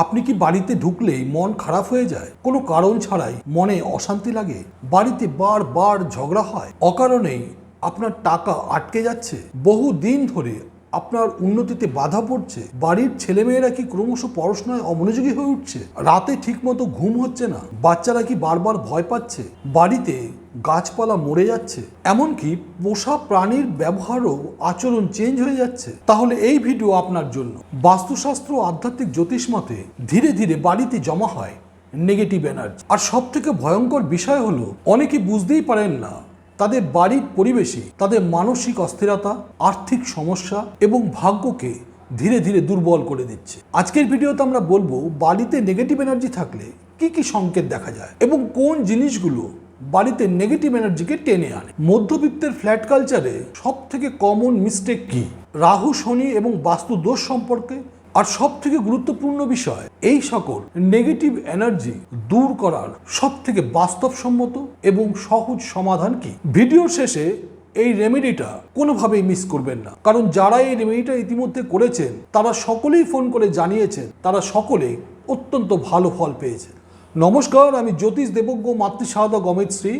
আপনি কি বাড়িতে ঢুকলেই মন খারাপ হয়ে যায়? কোনো কারণ ছাড়াই মনে অশান্তি লাগে, বাড়িতে বারবার ঝগড়া হয়, অকারণেই আপনার টাকা আটকে যাচ্ছে, বহু দিন ধরে আপনার উন্নতিতে বাধা পড়ছে, বাড়ির ছেলেমেয়েরা কি ক্রমশ পড়াশোনায় অমনোযোগী হয়ে উঠছে, রাতে ঠিকমতো ঘুম হচ্ছে না, বাচ্চারা কি বারবার ভয় পাচ্ছে, বাড়িতে গাছপালা মরে যাচ্ছে, এমনকি পোষা প্রাণীর ব্যবহারও আচরণ চেঞ্জ হয়ে যাচ্ছে, তাহলে এই ভিডিও আপনার জন্য। বাস্তুশাস্ত্র ও আধ্যাত্মিক জ্যোতিষ মতে ধীরে ধীরে বাড়িতে জমা হয় নেগেটিভ এনার্জি। আর সব থেকে ভয়ঙ্কর বিষয় হলো অনেকে বুঝতেই পারেন না তাদের বাড়ির পরিবেশে তাদের মানসিক অস্থিরতা, আর্থিক সমস্যা এবং ভাগ্যকে ধীরে ধীরে দুর্বল করে দিচ্ছে। আজকের ভিডিওতে আমরা বলবো বাড়িতে নেগেটিভ এনার্জি থাকলে কি কি সংকেত দেখা যায় এবং কোন জিনিসগুলো বাড়িতে নেগেটিভ এনার্জিকে টেনে আনে। মধ্যবিত্তের ফ্ল্যাট কালচারে সব থেকে কমন মিস্টেক কি, রাহু শনি এবং বাস্তু দোষ সম্পর্কে, আর সব থেকে গুরুত্বপূর্ণ বিষয় এই সকল নেগেটিভ এনার্জি দূর করার সব থেকে বাস্তবসম্মত এবং সহজ সমাধান কি। ভিডিওর শেষে এই রেমেডিটা কোনোভাবেই মিস করবেন না, কারণ যারা এই রেমেডিটা ইতিমধ্যে করেছেন তারা সকলেই ফোন করে জানিয়েছেন তারা সকলেই অত্যন্ত ভালো ফল পেয়েছে। নমস্কার, আমি জ্যোতিষ দেবজ্ঞ মাতৃসারদা গমেতশ্রী।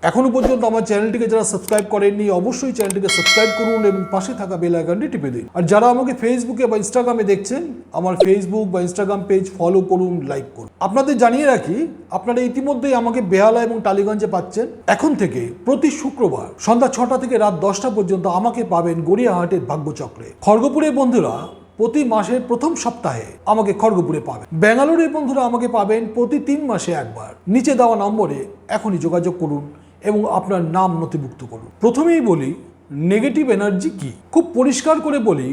এখনো পর্যন্ত আমার চ্যানেলটিকে যারা সাবস্ক্রাইব করেননি অবশ্যই চ্যানেলটিকে সাবস্ক্রাইব করুন এবং পাশে থাকা বেল আইকনটি টিপে দিন। আর যারা আমাকে ফেসবুকে বা ইনস্টাগ্রামে দেখছেন আমার ফেসবুক বা ইনস্টাগ্রাম পেজ ফলো করুন, লাইক করুন। আপনাদের জানিয়ে রাখি আপনারা ইতিমধ্যেই আমাকে বেহালা এবং টালিগঞ্জে পাচ্ছেন। এখন থেকে প্রতি শুক্রবার সন্ধ্যা 6টা থেকে রাত 10টা পর্যন্ত আমাকে পাবেন গড়িয়াহাটের ভাগ্যচক্রে। খড়গপুরের বন্ধুরা প্রতি মাসের প্রথম সপ্তাহে আমাকে খড়গপুরে পাবেন। ব্যাঙ্গালোরের বন্ধুরা আমাকে পাবেন প্রতি 3 মাসে একবার। নিচে দেওয়া নম্বরে এখনই যোগাযোগ করুন এবং আপনার নাম নথিভুক্ত করুন। প্রথমেই বলি নেগেটিভ এনার্জি কি। খুব পরিষ্কার করে বলি,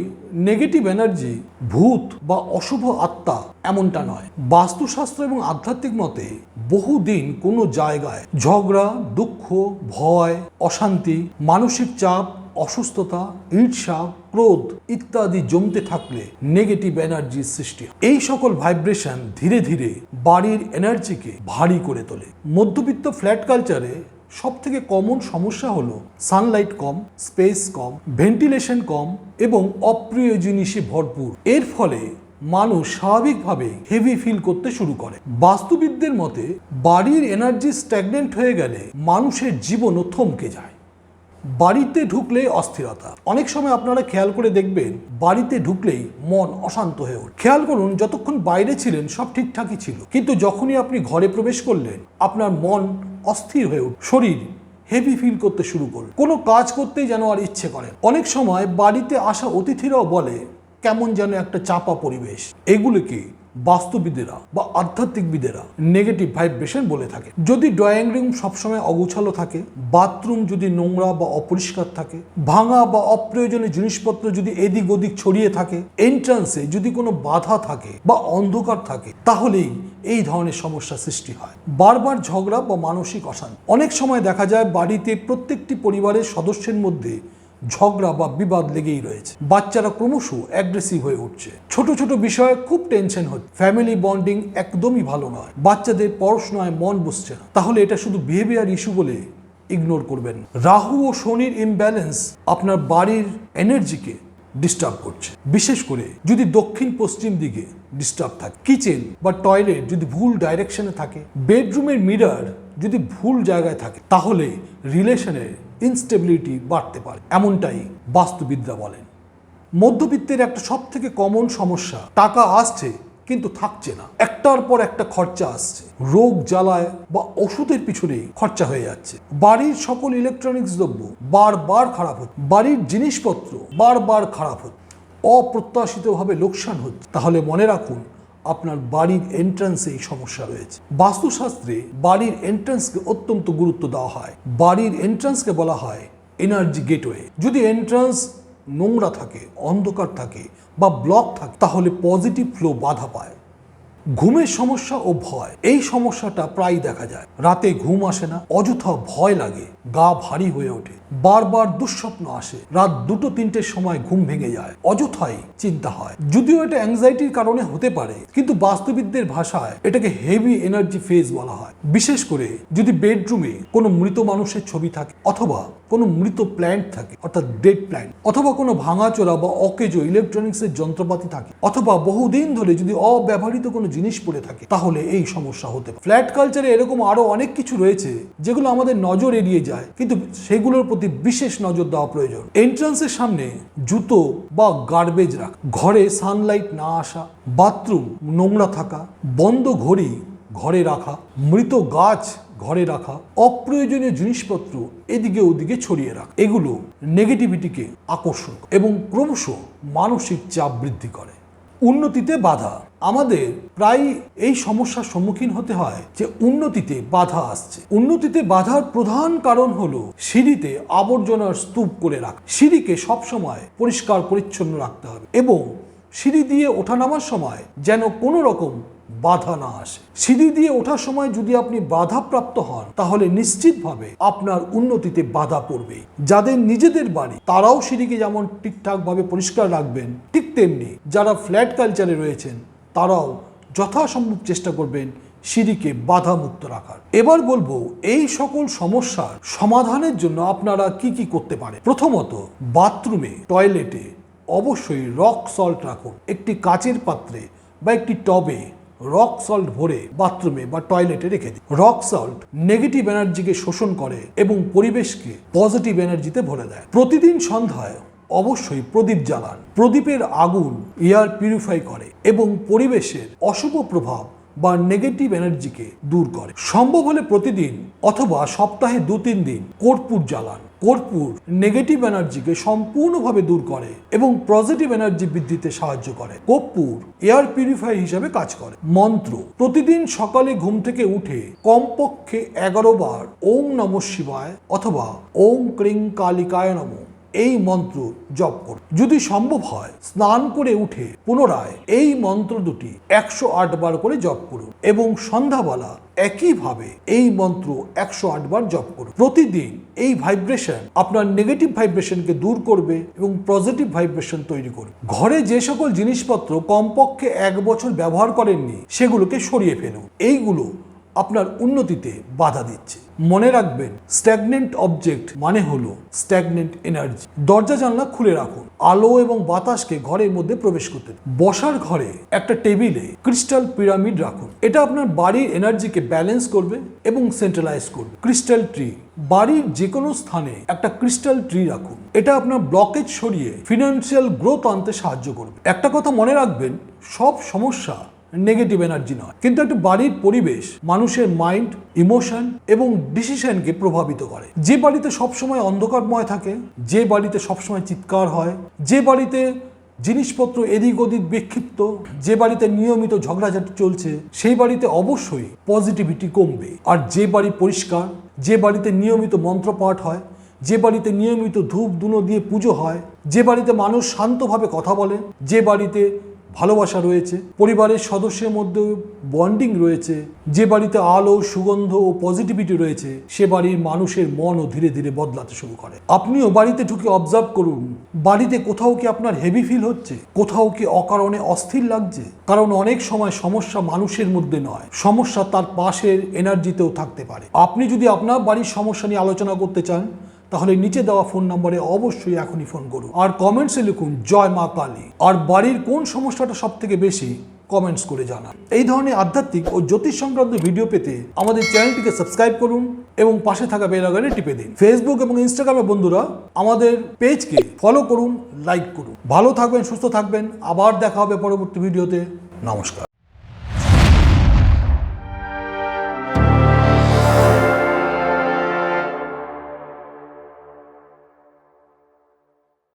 নেগেটিভ এনার্জি ভূত বা অশুভ আত্মা এমনটা নয়। বাস্তুশাস্ত্র এবং আধ্যাত্মিক মতে বহুদিন কোনো জায়গায় ঝগড়া, দুঃখ, ভয়, অশান্তি, মানসিক চাপ, অসুস্থতা, ঈর্ষা, ক্রোধ ইত্যাদি জমতে থাকলে নেগেটিভ এনার্জির সৃষ্টি হয়। এই সকল ভাইব্রেশন ধীরে ধীরে বাড়ির এনার্জিকে ভারী করে তোলে। মধ্যবিত্ত ফ্ল্যাট কালচারে সব থেকে কমন সমস্যা হলো সানলাইট কম, স্পেস কম, ভেন্টিলেশন কম এবং অপ্রিয় জিনিসে ভরপুর। এর ফলে মানুষ স্বাভাবিকভাবে হেভি ফিল করতে শুরু করে। বাস্তুবিদদের মতে বাড়ির এনার্জি স্ট্যাগনেন্ট হয়ে গেলে মানুষের জীবনও থমকে যায়। বাড়িতে ঢুকলে অস্থিরতা। অনেক সময় আপনারা খেয়াল করে দেখবেন বাড়িতে ঢুকলেই মন অশান্ত হয়ে ওঠে। খেয়াল করুন যতক্ষণ বাইরে ছিলেন সব ঠিকঠাকই ছিল, কিন্তু যখনই আপনি ঘরে প্রবেশ করলেন আপনার মন অস্থির হয়ে উঠল, শরীর হেভি ফিল করতে শুরু করল, কোনো কাজ করতেই যেন আর ইচ্ছে করে। অনেক সময় বাড়িতে আসা অতিথিরাও বলে কেমন যেন একটা চাপা পরিবেশ। এগুলিকে বাস্তুবিদেরা বা আধ্যাত্মিকবিদেরা নেগেটিভ ভাইব্রেশন বলে থাকে। যদি ড্রয়িং রুম সবসময় অগোছালো থাকে, বাথরুম যদি নোংরা বা অপরিষ্কার থাকে, ভাঙা বা অপ্রয়োজনীয় জিনিসপত্র যদি এদিক ওদিক ছড়িয়ে থাকে, এন্ট্রান্সে যদি কোনো বাধা থাকে বা অন্ধকার থাকে, তাহলেই এই ধরনের সমস্যা সৃষ্টি হয়। বারবার ঝগড়া বা মানসিক অশান্তি। অনেক সময় দেখা যায় বাড়িতে প্রত্যেকটি পরিবারের সদস্যের মধ্যে ঝগড়া বা বিবাদ লেগেই রয়েছে। বাচ্চারা ক্রমশ অ্যাগ্রেসিভ হয়ে উঠছে, ছোট ছোট বিষয়ে খুব টেনশন হচ্ছে, ফ্যামিলি বন্ডিং একদমই ভালো নয়, বাচ্চাদের পড়াশোনায় মন বসছে না। তাহলে এটা শুধু বিহেভিয়ার ইস্যু বলে ইগনোর করবেন। রাহু ও শনির ইমব্যালেন্স আপনার বাড়ির এনার্জিকে ডিস্টার্ব করছে, বিশেষ করে যদি দক্ষিণ পশ্চিম দিকে ডিস্টার্ব থাকে, কিচেন বা টয়লেট যদি ভুল ডাইরেকশনে থাকে, বেডরুমের মিরর যদি ভুল জায়গায় থাকে, তাহলে রিলেশনের ইনস্টেবিলিটি বাড়তে পারে, এমনটাই বাস্তুবিদরা বলেন। মধ্যবিত্তের একটা সব থেকে কমন সমস্যা, টাকা আসছে কিন্তু থাকছে না, একটার পর একটা খরচা আসছে, রোগ জ্বালায় বা ওষুধের পিছনেই খরচা হয়ে যাচ্ছে, বাড়ির সকল ইলেকট্রনিক্স দ্রব্য বারবার খারাপ হচ্ছে, বাড়ির জিনিসপত্র বারবার খারাপ হচ্ছে, অপ্রত্যাশিতভাবে লোকসান হচ্ছে। তাহলে মনে রাখুন আপনার বাড়ির এন্ট্রান্সে এই সমস্যা রয়েছে। বাস্তুশাস্ত্রে বাড়ির এন্ট্রান্সকে অত্যন্ত গুরুত্ব দেওয়া হয়। বাড়ির এন্ট্রান্সকে বলা হয় এনার্জি গেটওয়ে। যদি এন্ট্রান্স নোংরা থাকে, অন্ধকার থাকে বা ব্লক থাকে, তাহলে পজিটিভ ফ্লো বাধা পায়। ঘুমের সমস্যা ও ভয়, এই সমস্যাটা প্রায় দেখা যায়। রাতে ঘুম আসে না, অযথা ভয় লাগে, গা ভারী হয়ে ওঠে, বারবার দুঃস্বপ্ন আসে, রাত 2-3টের সময় ঘুম ভেঙে যায়, অযথাই চিন্তা হয়। যদিও এটা অ্যাংজাইটির কারণে হতে পারে, কিন্তু বাস্তুবিদদের ভাষায় এটাকে হেভি এনার্জি ফেজ বলা হয়। বিশেষ করে যদি বেডরুমে কোনো মৃত মানুষের ছবি থাকে, অথবা কোনো মৃত প্ল্যান্ট থাকে অর্থাৎ ডেড প্ল্যান্ট, অথবা কোনো ভাঙাচোরা বা অকেজো ইলেকট্রনিক্সের যন্ত্রপাতি থাকে, অথবা বহুদিন ধরে যদি অব্যবহৃত কোনো জিনিস পড়ে থাকে, তাহলে এই সমস্যা হতে পারে। ফ্ল্যাট কালচারে এরকম আরো অনেক কিছু রয়েছে যেগুলো আমাদের নজর এড়িয়ে যায়, কিন্তু সেগুলোর প্রতি বিশেষ নজর দেওয়া প্রয়োজন। এন্ট্রান্সের সামনে জুতো বা গার্বেজ রাখা, ঘরে সানলাইট না আসা, বাথরুম নোংরা থাকা, বন্ধ ঘড়ি ঘরে রাখা, মৃত গাছ ঘরে রাখা, অপ্রয়োজনীয় জিনিসপত্র এদিকে ওদিকে ছড়িয়ে রাখা, এগুলো নেগেটিভিটিকে আকর্ষণ এবং ক্রমশ মানসিক চাপ বৃদ্ধি করে। উন্নতিতে বাধা, আমাদের প্রায় এই সমস্যার সম্মুখীন হতে হয় যে উন্নতিতে বাধা আসছে। উন্নতিতে বাধার প্রধান কারণ হলো সিঁড়িতে আবর্জনার স্তূপ করে রাখা। সিঁড়িকে সবসময় পরিষ্কার পরিচ্ছন্ন রাখতে হবে এবং সিঁড়ি দিয়ে ওঠা নামার সময় যেন কোনো রকম বাধা না আসে। সিঁড়ি দিয়ে ওঠার সময় যদি আপনি বাধাপ্রাপ্ত হন, তাহলে নিশ্চিতভাবে আপনার উন্নতিতে বাধা পড়বে। যাদের নিজেদের বাড়ি, তারাও সিঁড়িকে যেমন ঠিকঠাকভাবে পরিষ্কার রাখবেন, ঠিক তেমনি যারা ফ্ল্যাট কালচারে রয়েছেন তারাও যথাসম্ভব চেষ্টা করবেন সিঁড়িকে বাধা মুক্ত রাখার। এবার বলবো এই সকল সমস্যার সমাধানের জন্য আপনারা কি কি করতে পারেন। প্রথমত, বাথরুমে, টয়লেটে অবশ্যই রক সল্ট রাখুন। একটি কাচের পাত্রে বা একটি টবে রক সল্ট ভরে বাথরুমে বা টয়লেটে রেখে দিন। রক সল্ট নেগেটিভ এনার্জিকে শোষণ করে এবং পরিবেশকে পজিটিভ এনার্জিতে ভরে দেয়। প্রতিদিন সন্ধ্যায় অবশ্যই প্রদীপ জ্বালান। প্রদীপের আগুন এয়ার পিউরিফাই করে এবং পরিবেশের অশুভ প্রভাব বা নেগেটিভ এনার্জিকে দূর করে। সম্ভব হলে প্রতিদিন অথবা সপ্তাহে 2-3 দিন কর্পূর জ্বালান। কর্পূর নেগেটিভ এনার্জিকে সম্পূর্ণভাবে দূর করে এবং পজিটিভ এনার্জি বৃদ্ধিতে সাহায্য করে। কর্পূর এয়ার পিউরিফাই হিসাবে কাজ করে। মন্ত্র, প্রতিদিন সকালে ঘুম থেকে উঠে কমপক্ষে 11 বার ওং নমঃ শিবায় অথবা ওং ক্রিং কালিকায় নমঃ এই মন্ত্র জপ করুন। যদি সম্ভব হয় স্নান করে উঠে পুনরায় এই মন্ত্র দুটি 108 বার করে জপ করুন এবং সন্ধ্যাবেলা একইভাবে এই মন্ত্র 108 বার জপ করুন। প্রতিদিন এই ভাইব্রেশন আপনার নেগেটিভ ভাইব্রেশনকে দূর করবে এবং পজিটিভ ভাইব্রেশন তৈরি করবে। ঘরে যে সকল জিনিসপত্র কমপক্ষে 1 বছর ব্যবহার করেননি, সেগুলোকে সরিয়ে ফেলুন। এইগুলো আপনার উন্নতিতে বাধা দিচ্ছে। মনে রাখবেন, স্ট্যাগনেন্ট অবজেক্ট মানে হলো স্ট্যাগনেন্ট এনার্জি। দরজা জানলা খুলে রাখুন, আলো এবং বাতাসকে ঘরের মধ্যে প্রবেশ করতে দিন। বসার ঘরে একটা টেবিলে ক্রিস্টাল পিরামিড রাখুন। এটা আপনার বাড়ির এনার্জিকে ব্যালেন্স করবে এবং সেন্ট্রালাইজ করবে। ক্রিস্টাল ট্রি, বাড়ির যে কোনো স্থানে একটা ক্রিস্টাল ট্রি রাখুন। এটা আপনার ব্লকেজ সরিয়ে ফিনান্সিয়াল গ্রোথ আনতে সাহায্য করবে। একটা কথা মনে রাখবেন, সব সমস্যা নেগেটিভ এনার্জি নয়, কিন্তু একটা বাড়ির পরিবেশ মানুষের মাইন্ড, ইমোশন এবং ডিসিশনকে প্রভাবিত করে। যে বাড়িতে সবসময় অন্ধকারময় থাকে, যে বাড়িতে সবসময় চিৎকার হয়, যে বাড়িতে জিনিসপত্র এদিক ওদিক বিক্ষিপ্ত, যে বাড়িতে নিয়মিত ঝগড়াঝাটি চলছে, সেই বাড়িতে অবশ্যই পজিটিভিটি কমবে। আর যে বাড়ি পরিষ্কার, যে বাড়িতে নিয়মিত মন্ত্রপাঠ হয়, যে বাড়িতে নিয়মিত ধূপ ধুনো দিয়ে পুজো হয়, যে বাড়িতে মানুষ শান্তভাবে কথা বলে, যে বাড়িতে ভালোবাসা রয়েছে, পরিবারের সদস্যের মধ্যে বন্ডিং রয়েছে, যে বাড়িতে আলো, সুগন্ধ ও পজিটিভিটি রয়েছে, সে বাড়ির মানুষের মনও ধীরে ধীরে বদলাতে শুরু করে। আপনিও বাড়িতে ঢুকে অবজার্ভ করুন, বাড়িতে কোথাও কি আপনার হেভি ফিল হচ্ছে, কোথাও কি অকারণে অস্থির লাগছে। কারণ অনেক সময় সমস্যা মানুষের মধ্যে নয়, সমস্যা তার পাশের এনার্জিতেও থাকতে পারে। আপনি যদি আপনার বাড়ির সমস্যা নিয়ে আলোচনা করতে চান, তাহলে নিচে দেওয়া ফোন নম্বরে অবশ্যই এখনই ফোন করুন আর কমেন্টসে লিখুন জয় মা কালী। আর বাড়ির কোন সমস্যাটা সব থেকে বেশি, কমেন্টস করে জানান। এই ধরনের আধ্যাত্মিক ও জ্যোতিষ সংক্রান্ত ভিডিও পেতে আমাদের চ্যানেলটিকে সাবস্ক্রাইব করুন এবং পাশে থাকা বেল আইকনে টিপে দিন। ফেসবুক এবং ইনস্টাগ্রামে বন্ধুরা আমাদের পেজকে ফলো করুন, লাইক করুন। ভালো থাকবেন, সুস্থ থাকবেন। আবার দেখা হবে পরবর্তী ভিডিওতে। নমস্কার।